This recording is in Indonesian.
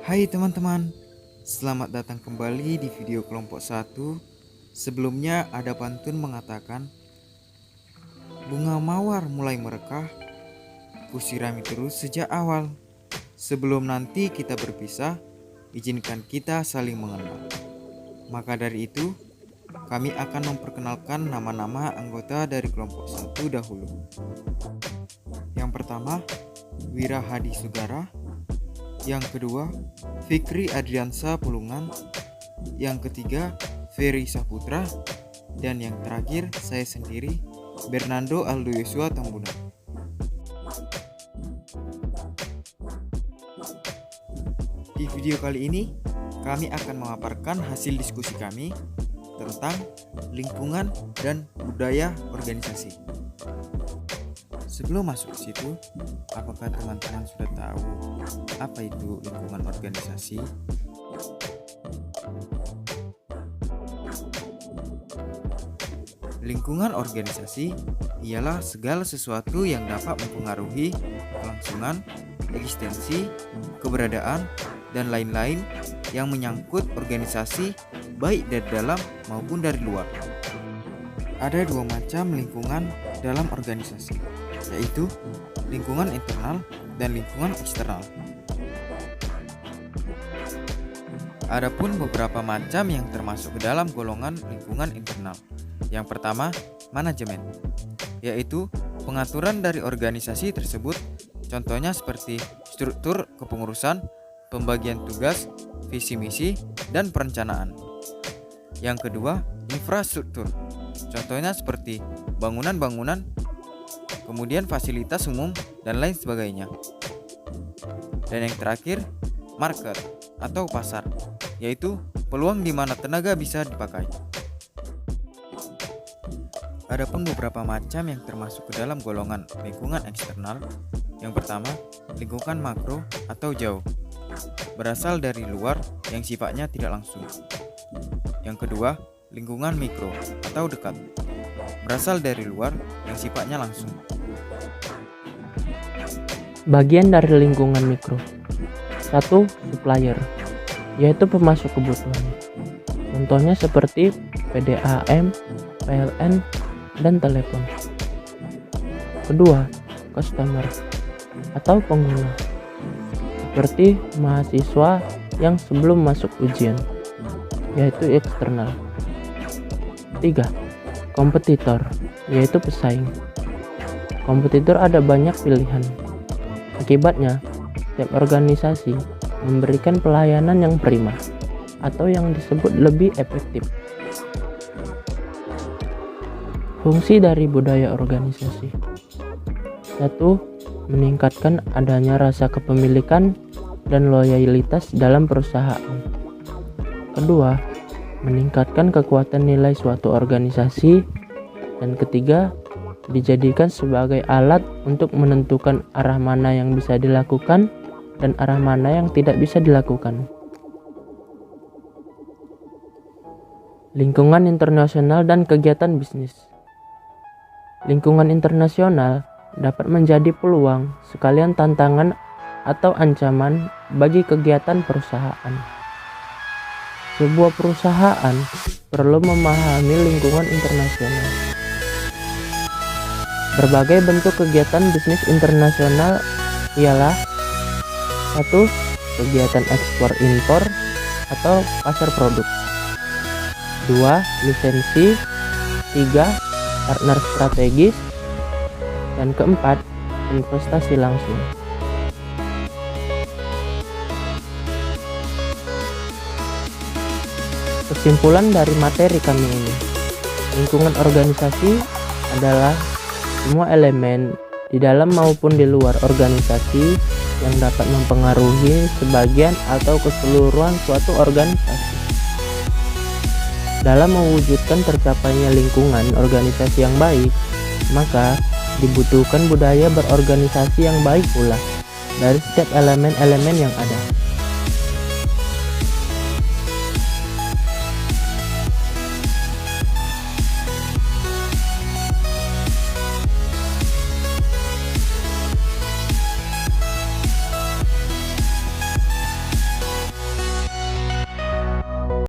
Hai teman-teman, selamat datang kembali di video kelompok 1. Sebelumnya ada pantun mengatakan, bunga mawar mulai merekah, kusirami terus sejak awal. Sebelum nanti kita berpisah, izinkan kita saling mengenal. Maka dari itu, kami akan memperkenalkan nama-nama anggota dari kelompok 1 dahulu. Yang pertama, Wira Hadi Sugara. Yang kedua, Fikri Adriansa Pulungan. Yang ketiga, Ferry Saputra. Dan yang terakhir, saya sendiri, Bernardo Aldo Yosua Tambunan. Di video kali ini, kami akan memaparkan hasil diskusi kami tentang lingkungan dan budaya organisasi. Sebelum masuk ke situ, apakah teman-teman sudah tahu apa itu lingkungan organisasi? Lingkungan organisasi ialah segala sesuatu yang dapat mempengaruhi kelangsungan, eksistensi, keberadaan, dan lain-lain yang menyangkut organisasi baik dari dalam maupun dari luar. Ada dua macam lingkungan dalam organisasi, yaitu lingkungan internal dan lingkungan eksternal. Adapun beberapa macam yang termasuk ke dalam golongan lingkungan internal. Yang pertama, manajemen, yaitu pengaturan dari organisasi tersebut, contohnya seperti struktur kepengurusan, pembagian tugas, visi misi, dan perencanaan. Yang kedua, infrastruktur, contohnya seperti bangunan-bangunan, kemudian fasilitas umum, dan lain sebagainya. Dan yang terakhir, market atau pasar, yaitu peluang di mana tenaga bisa dipakai. Adapun beberapa macam yang termasuk ke dalam golongan lingkungan eksternal. Yang pertama, lingkungan makro atau jauh, berasal dari luar yang sifatnya tidak langsung. Yang kedua, lingkungan mikro atau dekat, berasal dari luar yang sifatnya langsung. Bagian dari lingkungan mikro. 1. Supplier, yaitu pemasok kebutuhan. Contohnya seperti PDAM, PLN, dan telepon. Kedua, customer atau pengguna, seperti mahasiswa yang sebelum masuk ujian, yaitu eksternal. 3. Kompetitor, yaitu pesaing. Kompetitor ada banyak pilihan. Akibatnya, setiap organisasi memberikan pelayanan yang prima atau yang disebut lebih efektif. Fungsi dari budaya organisasi. 1. Meningkatkan adanya rasa kepemilikan dan loyalitas dalam perusahaan. Kedua, meningkatkan kekuatan nilai suatu organisasi. Dan ketiga, dijadikan sebagai alat untuk menentukan arah mana yang bisa dilakukan dan arah mana yang tidak bisa dilakukan. Lingkungan internasional dan kegiatan bisnis. Lingkungan internasional dapat menjadi peluang sekalian tantangan atau ancaman bagi kegiatan perusahaan. Sebuah perusahaan perlu memahami lingkungan internasional. Berbagai bentuk kegiatan bisnis internasional ialah 1. Kegiatan ekspor impor atau pasar produk. 2. Lisensi. 3. Partner strategis. Dan keempat, investasi langsung. Kesimpulan dari materi kami ini, lingkungan organisasi adalah semua elemen di dalam maupun di luar organisasi yang dapat mempengaruhi sebagian atau keseluruhan suatu organisasi. Dalam mewujudkan tercapainya lingkungan organisasi yang baik, maka dibutuhkan budaya berorganisasi yang baik pula dari setiap elemen-elemen yang ada.